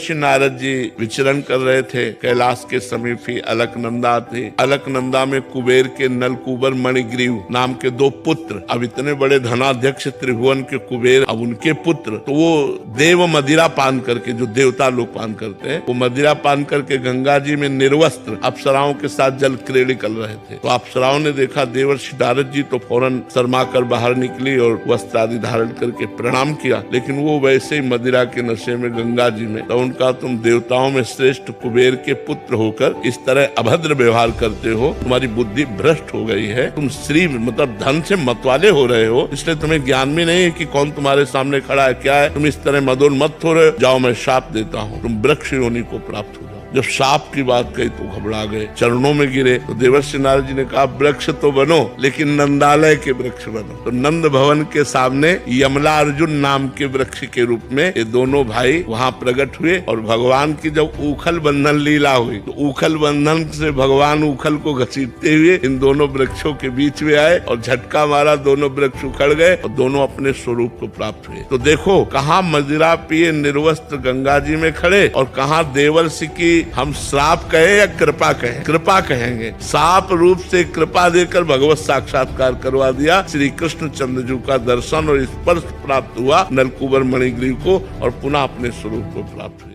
श्री नारद जी विचरण कर रहे थे। कैलाश के समीप ही अलकनंदा थे। अलकनंदा में कुबेर के नलकूबर मणिग्रीव नाम के 2 पुत्र, अब इतने बड़े धनाध्यक्ष त्रिभुवन के कुबेर, अब उनके पुत्र, तो वो देव मदिरा पान करके, जो देवता लोग पान करते हैं, वो मदिरा पान करके गंगा जी में निर्वस्त्र अप्सराओं के साथ जल क्रीड़ा कर रहे थे। तो अप्सराओं ने देखा देवर्षि नारद जी, तो फौरन शर्मा कर बाहर निकली और वस्त्र आदि धारण करके प्रणाम किया। लेकिन वो वैसे ही मदिरा के नशे में गंगा जी में, तो उनका तुम देवताओं में श्रेष्ठ कुबेर के पुत्र होकर इस तरह अभद्र व्यवहार करते हो, तुम्हारी बुद्धि भ्रष्ट हो गई है, तुम श्री मतलब धन से मतवाले हो रहे हो, इसलिए तुम्हें ज्ञान भी नहीं है कि कौन तुम्हारे सामने खड़ा है, क्या है, तुम इस तरह मदोन्मत्त हो रहे हो। जाओ मैं शाप देता हूँ, तुम वृक्ष योनि को प्राप्त हो जाओ। जब शाप की बात कही तो घबरा गए, चरणों में गिरे। तो देवर्षि नारद जी ने कहा वृक्ष तो बनो, लेकिन नंदालय के वृक्ष बनो। तो नंद भवन के सामने यमला अर्जुन नाम के वृक्ष के रूप में ये दोनों भाई वहां प्रकट हुए। और भगवान की जब उखल बंधन लीला हुई, तो उखल बंधन से भगवान उखल को घसीटते हुए इन दोनों वृक्षों के बीच में आए और झटका मारा, दोनों वृक्ष उखड़ गए और दोनों अपने स्वरूप को प्राप्त हुए। तो देखो, कहाँ मदिरा पिए निर्वस्त्र गंगा जी में खड़े, और कहाँ देवर्षि की हम श्राप कहें या कृपा कहें, कृपा कहेंगे। साप रूप से कृपा देकर भगवत साक्षात्कार करवा दिया। श्री कृष्ण चंद्रजू का दर्शन और स्पर्श प्राप्त हुआ नलकूबर मणिग्रीव को, और पुनः अपने स्वरूप को प्राप्त हुए।